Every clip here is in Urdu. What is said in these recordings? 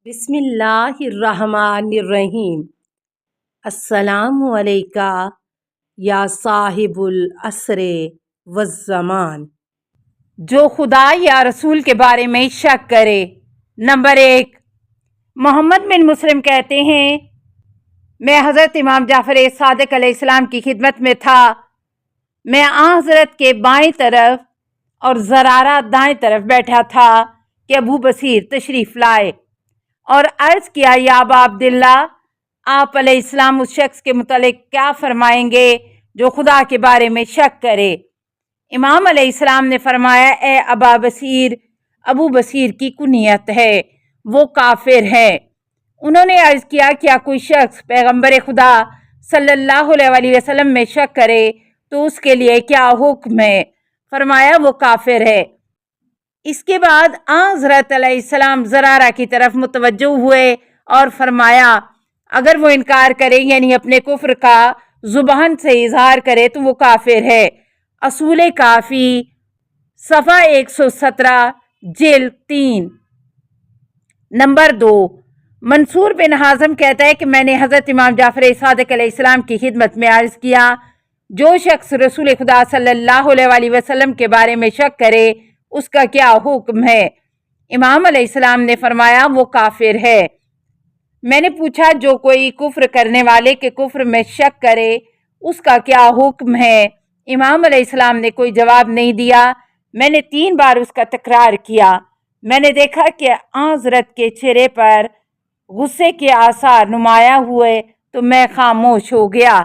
بسم اللہ الرحمن الرحیم۔ السلام علیکہ یا صاحب العصر والزمان۔ جو خدا یا رسول کے بارے میں شک کرے۔ نمبر 1، محمد بن مسلم کہتے ہیں، میں حضرت امام جعفر صادق علیہ السلام کی خدمت میں تھا۔ میں حضرت کے بائیں طرف اور زرارہ دائیں طرف بیٹھا تھا کہ ابو بصیر تشریف لائے اور عرض کیا، یا ابا عبداللہ، آپ علیہ السلام اس شخص کے متعلق کیا فرمائیں گے جو خدا کے بارے میں شک کرے؟ امام علیہ السلام نے فرمایا، اے ابا بصیر، ابو بصیر کی کنیت ہے، وہ کافر ہے۔ انہوں نے عرض کیا، کیا کوئی شخص پیغمبر خدا صلی اللہ علیہ وسلم میں شک کرے تو اس کے لیے کیا حکم ہے؟ فرمایا، وہ کافر ہے۔ اس کے بعد حضرت علیہ السلام زرارہ کی طرف متوجہ ہوئے اور فرمایا، اگر وہ انکار کرے یعنی اپنے کفر کا زبان سے اظہار کرے تو وہ کافر ہے۔ اصول کافی، صفحہ 117، جلد 3۔ نمبر 2، منصور بن حازم کہتا ہے کہ میں نے حضرت امام جعفر صادق علیہ السلام کی خدمت میں عرض کیا، جو شخص رسول خدا صلی اللہ علیہ وسلم کے بارے میں شک کرے اس کا کیا حکم ہے؟ امام علیہ السلام نے فرمایا، وہ کافر ہے۔ میں نے پوچھا، جو کوئی کفر کرنے والے کے کفر میں شک کرے اس کا کیا حکم ہے؟ امام علیہ السلام نے کوئی جواب نہیں دیا۔ میں نے 3 بار اس کا تکرار کیا۔ میں نے دیکھا کہ حضرت کے چہرے پر غصے کے آثار نمایاں ہوئے تو میں خاموش ہو گیا۔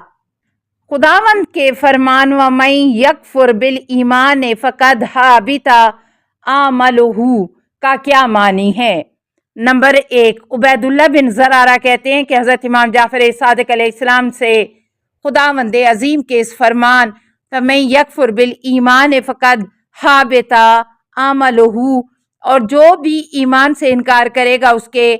خداوند کے فرمان، وَمَن یکفر بالایمان فقد حبط عملہ کا کیا معنی ہے؟ نمبر 1، عبید اللہ بن زرارہ کہتے ہیں کہ حضرت امام جعفر صادق علیہ السلام سے خداوند عظیم کے اس فرمان، فَمَن یکفر بالایمان فقد حبط عملہ، اور جو بھی ایمان سے انکار کرے گا اس کے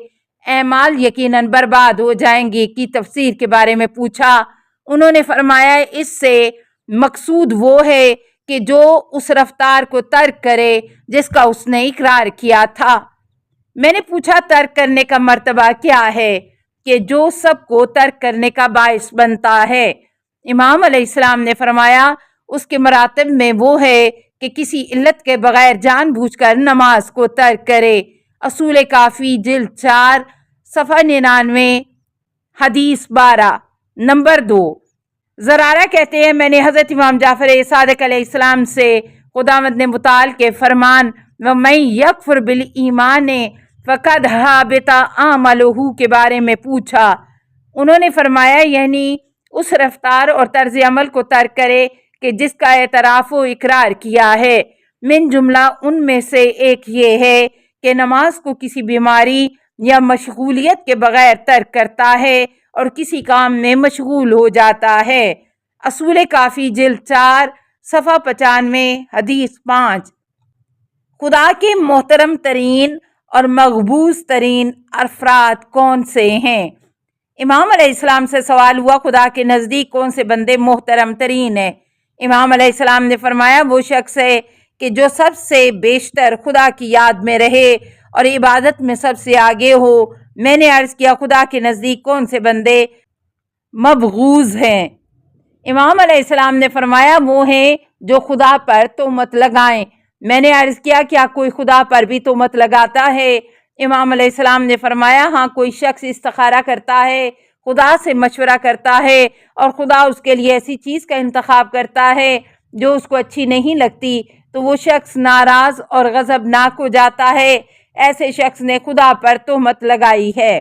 اعمال یقیناً برباد ہو جائیں گے، کی تفسیر کے بارے میں پوچھا۔ انہوں نے فرمایا، اس سے مقصود وہ ہے کہ جو اس رفتار کو ترک کرے جس کا اس نے اقرار کیا تھا۔ میں نے پوچھا، ترک کرنے کا مرتبہ کیا ہے کہ جو سب کو ترک کرنے کا باعث بنتا ہے؟ امام علیہ السلام نے فرمایا، اس کے مراتب میں وہ ہے کہ کسی علت کے بغیر جان بوجھ کر نماز کو ترک کرے۔ اصول کافی، جلد 4، صفحہ 99، حدیث 12۔ نمبر 2، زرارہ کہتے ہیں، میں نے حضرت امام جعفر صادق علیہ السلام سے خداوند نے متعال کے فرمان، وَمَن یکفر بالایمان فقد حبط عملہ کے بارے میں پوچھا۔ انہوں نے فرمایا، یعنی اس رفتار اور طرز عمل کو ترک کرے کہ جس کا اعتراف و اقرار کیا ہے۔ من جملہ ان میں سے ایک یہ ہے کہ نماز کو کسی بیماری یا مشغولیت کے بغیر ترک کرتا ہے اور کسی کام میں مشغول ہو جاتا ہے۔ اصول کافی، جلد 4، صفحہ 95، حدیث 5۔ خدا کے محترم ترین اور مقبوض ترین افراد کون سے ہیں؟ امام علیہ السلام سے سوال ہوا، خدا کے نزدیک کون سے بندے محترم ترین ہیں؟ امام علیہ السلام نے فرمایا، وہ شخص ہے کہ جو سب سے بیشتر خدا کی یاد میں رہے اور عبادت میں سب سے آگے ہو۔ میں نے عرض کیا، خدا کے نزدیک کون سے بندے مبغوض ہیں؟ امام علیہ السلام نے فرمایا، وہ ہیں جو خدا پر تہمت لگائیں۔ میں نے عرض کیا، کیا کوئی خدا پر بھی تہمت لگاتا ہے؟ امام علیہ السلام نے فرمایا، ہاں، کوئی شخص استخارہ کرتا ہے، خدا سے مشورہ کرتا ہے اور خدا اس کے لیے ایسی چیز کا انتخاب کرتا ہے جو اس کو اچھی نہیں لگتی تو وہ شخص ناراض اور غضبناک ہو جاتا ہے، ایسے شخص نے خدا پر تہمت لگائی ہے۔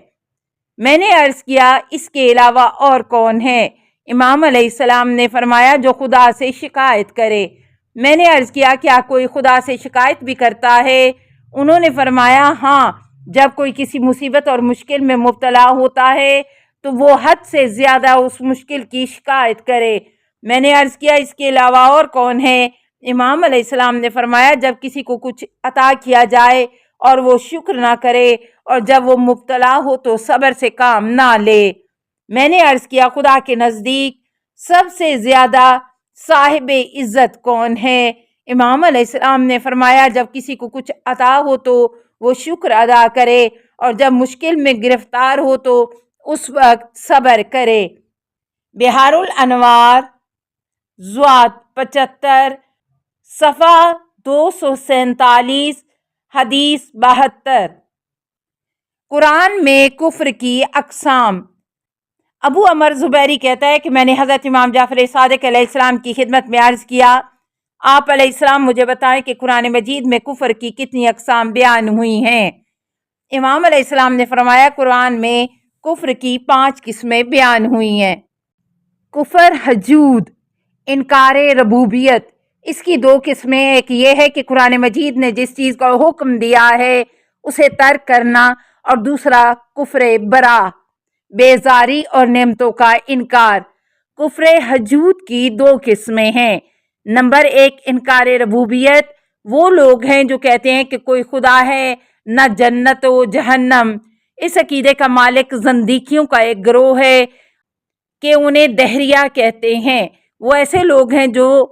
میں نے عرض کیا، اس کے علاوہ اور کون ہے؟ امام علیہ السلام نے فرمایا، جو خدا سے شکایت کرے۔ میں نے عرض کیا، کیا کوئی خدا سے شکایت بھی کرتا ہے؟ انہوں نے فرمایا، ہاں، جب کوئی کسی مصیبت اور مشکل میں مبتلا ہوتا ہے تو وہ حد سے زیادہ اس مشکل کی شکایت کرے۔ میں نے عرض کیا، اس کے علاوہ اور کون ہے؟ امام علیہ السلام نے فرمایا، جب کسی کو کچھ عطا کیا جائے اور وہ شکر نہ کرے اور جب وہ مبتلا ہو تو صبر سے کام نہ لے۔ میں نے عرض کیا، خدا کے نزدیک سب سے زیادہ صاحب عزت کون ہے؟ امام علیہ السلام نے فرمایا، جب کسی کو کچھ عطا ہو تو وہ شکر ادا کرے اور جب مشکل میں گرفتار ہو تو اس وقت صبر کرے۔ بحار الانوار زوات 75 صفحہ 247 حدیث 72۔ قرآن میں کفر کی اقسام۔ ابو عمر زبیری کہتا ہے کہ میں نے حضرت امام جعفر صادق علیہ السلام کی خدمت میں عرض کیا، آپ علیہ السلام مجھے بتائیں کہ قرآن مجید میں کفر کی کتنی اقسام بیان ہوئی ہیں۔ امام علیہ السلام نے فرمایا، قرآن میں کفر کی 5 قسمیں بیان ہوئی ہیں۔ کفر حجود، انکار ربوبیت، اس کی 2 قسمیں، ایک یہ ہے کہ قرآن مجید نے جس چیز کا حکم دیا ہے اسے ترک کرنا، اور دوسرا کفر براء، بیزاری اور نعمتوں کا انکار۔ کفر حجود کی 2 قسمیں ہیں۔ نمبر 1 انکار ربوبیت، وہ لوگ ہیں جو کہتے ہیں کہ کوئی خدا ہے، نہ جنت و جہنم۔ اس عقیدے کا مالک زندیقیوں کا ایک گروہ ہے کہ انہیں دہریہ کہتے ہیں۔ وہ ایسے لوگ ہیں جو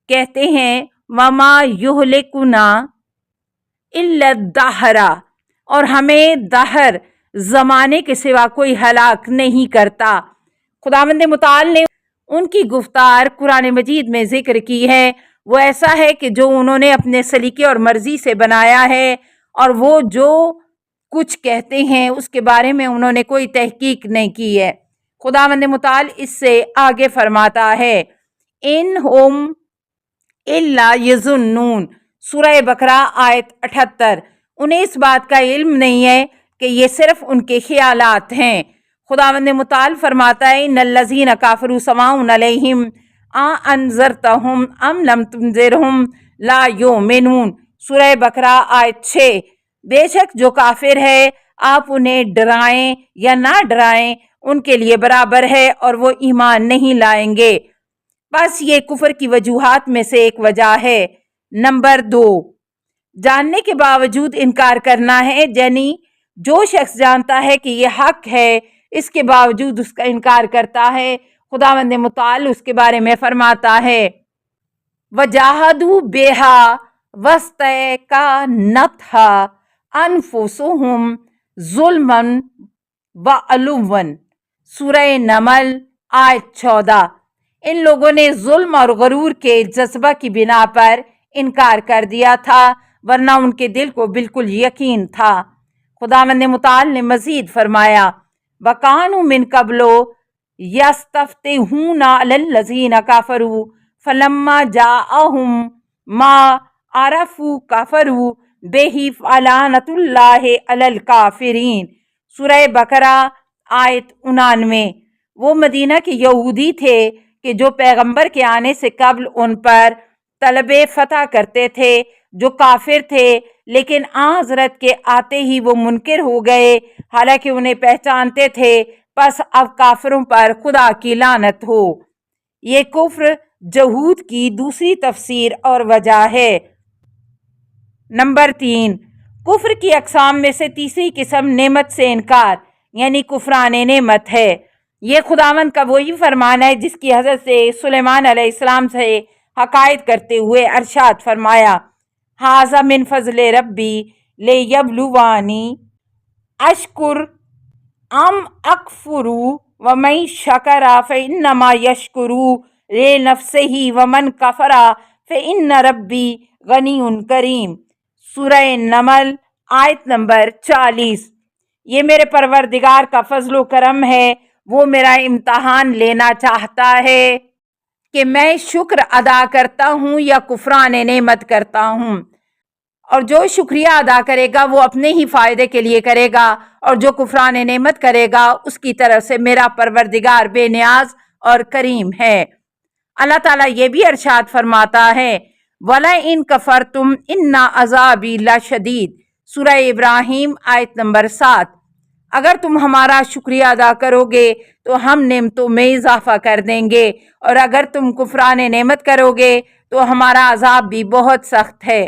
کہتے ہیں وما یہلکنا الا الدہر، اور ہمیں دہر زمانے کے سوا کوئی ہلاک نہیں کرتا۔ خداوند متعال نے ان کی گفتار قرآن مجید میں ذکر کی ہے۔ وہ ایسا ہے کہ جو انہوں نے اپنے سلیقے اور مرضی سے بنایا ہے، اور وہ جو کچھ کہتے ہیں اس کے بارے میں انہوں نے کوئی تحقیق نہیں کی ہے۔ خداوند متعال اس سے آگے فرماتا ہے، ان ہم الا یظنون، سورہ بقرہ آیت 78۔ انہیں اس بات کا علم نہیں ہے کہ یہ صرف ان کے خیالات ہیں۔ خداوند متعال فرماتا ہے، ان الذین کافروا سواء علیہم انذرتہم ام لم تنذرہم لا یؤمنون، سورہ بقرہ آیت 6۔ بے شک جو کافر ہے آپ انہیں ڈرائیں یا نہ ڈرائیں ان کے لیے برابر ہے، اور وہ ایمان نہیں لائیں گے۔ بس یہ کفر کی وجوہات میں سے ایک وجہ ہے۔ نمبر 2 جاننے کے باوجود انکار کرنا ہے، یعنی جو شخص جانتا ہے کہ یہ حق ہے اس کے باوجود اس کا انکار کرتا ہے۔ خداوند متعال اس کے بارے میں فرماتا ہے، وَجَاهَدُوا بِهَا وَاسْتَيْقَنَتْهَا أَنفُسُهُمْ ظُلْمًا وَعُلُوًّا، سورہ نمل آیت 14۔ ان لوگوں نے ظلم اور غرور کے جذبہ کی بنا پر انکار کر دیا تھا، ورنہ ان کے دل کو بالکل یقین تھا۔ خداوند متعال نے مزید فرمایا، وَكَانُوا مِن قَبْلُ يَسْتَفْتِحُونَ عَلَى الَّذِينَ كَفَرُوا فَلَمَّا جَاءَهُم مَّا عَرَفُوا كَفَرُوا بِهِ فَلَعْنَةُ اللَّهِ عَلَى الْكَافِرِينَ، سورہ بقرہ آیت 99۔ وہ مدینہ کے یہودی تھے کہ جو پیغمبر کے آنے سے قبل ان پر طلب فتح کرتے تھے، جو کافر تھے، لیکن حضرت کے آتے ہی وہ منکر ہو گئے، حالانکہ انہیں پہچانتے تھے۔ پس اب کافروں پر خدا کی لعنت ہو۔ یہ کفر جہود کی دوسری تفسیر اور وجہ ہے۔ نمبر 3 کفر کی اقسام میں سے تیسری قسم نعمت سے انکار، یعنی کفران نعمت ہے۔ یہ خداوند کا وہی فرمان ہے جس کی حضرت سلیمان علیہ السلام سے حکایت کرتے ہوئے ارشاد فرمایا، ھذا من فضل ربی لیبلونی اشکر ام اکفر ومن شکر فانما یشکر لنفسہ ومن کفر فان ربی غنی کریم، سورہ نمل آیت نمبر 40۔ یہ میرے پروردگار کا فضل و کرم ہے، وہ میرا امتحان لینا چاہتا ہے کہ میں شکر ادا کرتا ہوں یا کفران نعمت کرتا ہوں، اور جو شکریہ ادا کرے گا وہ اپنے ہی فائدے کے لیے کرے گا، اور جو کفران نعمت کرے گا اس کی طرف سے میرا پروردگار بے نیاز اور کریم ہے۔ اللہ تعالیٰ یہ بھی ارشاد فرماتا ہے، وَلَئِن كَفَرْتُمْ إِنَّ عَذَابِي لَشَدِيدٌ، سورہ ابراہیم آیت نمبر 7۔ اگر تم ہمارا شکریہ ادا کرو گے تو ہم نعمتوں میں اضافہ کر دیں گے، اور اگر تم کفران نعمت کرو گے تو ہمارا عذاب بھی بہت سخت ہے۔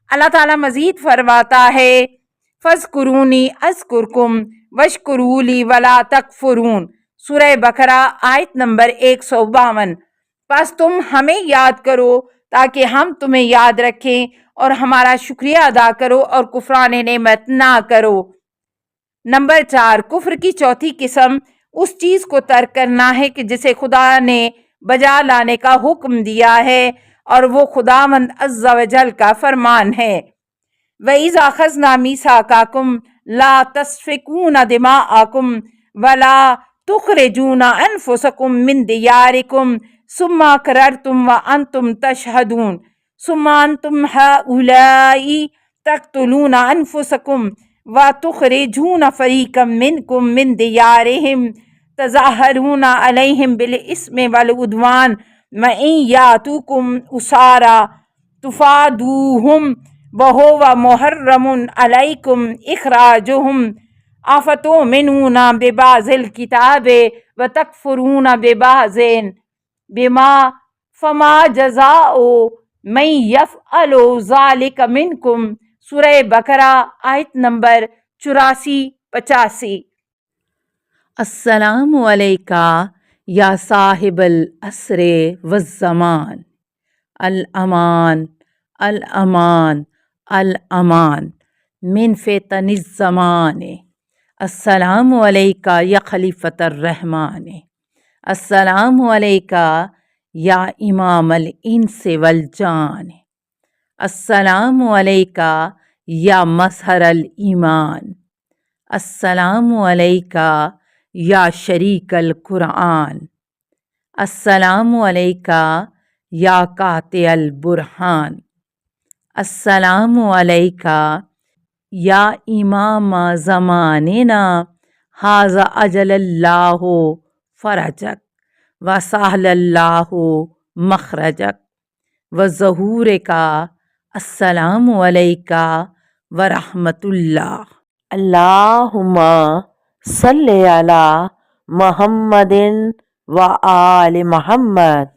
اللہ تعالیٰ مزید فرماتا ہے، فَاذْكُرُونِي أَذْكُرْكُمْ وَاشْكُرُوا لِي وَلَا تَكْفُرُونَ، سورہ بقرہ آیت نمبر 152۔ پس تم ہمیں یاد کرو تاکہ ہم تمہیں یاد رکھیں، اور ہمارا شکریہ ادا کرو اور کفران نعمت نہ کرو۔ نمبر 4، کفر کی چوتھی قسم اس چیز کو ترک کرنا ہے کہ جسے خدا نے بجا لانے کا حکم دیا ہے اور وہ خداوند عز و جل کا فرمان ہے۔ وَإِذَا أَخَذْنَا مِيثَاقَكُمْ لَا تَسْفِكُونَ دِمَاءَكُمْ وَلَا تُخْرِجُونَ أَنفُسَكُمْ مِنْ دِيَارِكُمْ ثُمَّ أَقْرَرْتُمْ وَأَنْتُمْ تَشْهَدُونَ ثُمَّ أَنْتُمْ هَؤُلَاءِ تَقْتُلُونَ أَنفُسَكُمْ وَتُخْرِجُونَ فَرِيقًا مِنْكُمْ مِنْ دِيَارِهِمْ تَظَاهَرُونَ عَلَيْهِمْ بِالْإِثْمِ وَالْعُدْوَانِ وَإِنْ يَأْتُوكُمْ أُسَارَىٰ تُفَادُوهُمْ وَهُوَ مُحَرَّمٌ عَلَيْكُمْ إِخْرَاجُهُمْ أَفَتُؤْمِنُونَ بِبَعْضِ الْكِتَابِ وَتَكْفُرُونَ بِبَعْضٍ فَمَا جَزَاءُ مَن يَفْعَلُ ذَلِكَ مِنكُمْ۔ سورہ بقرہ آیت نمبر 84-85۔ السلام علیکہ یا صاحب العصر والزمان، الامان الامان الامان من فتن الزمان، السلام علیکہ یا خلیفۃ الرحمن، السلام علیکہ یا امام الانس والجان، السلام علیکہ یا مظہر الایمان، السلام علیکہ یا شریک القرآن، السلام علیکہ یا قاطع البرہان، السلام علیکہ یا امام زماننا ھذا اجل اللہ فرجک وسہل اللہ مخرجک وظہورک، السلام علیکہ ورحمۃ اللہ۔ اللہم صلی علی محمد و آل محمد۔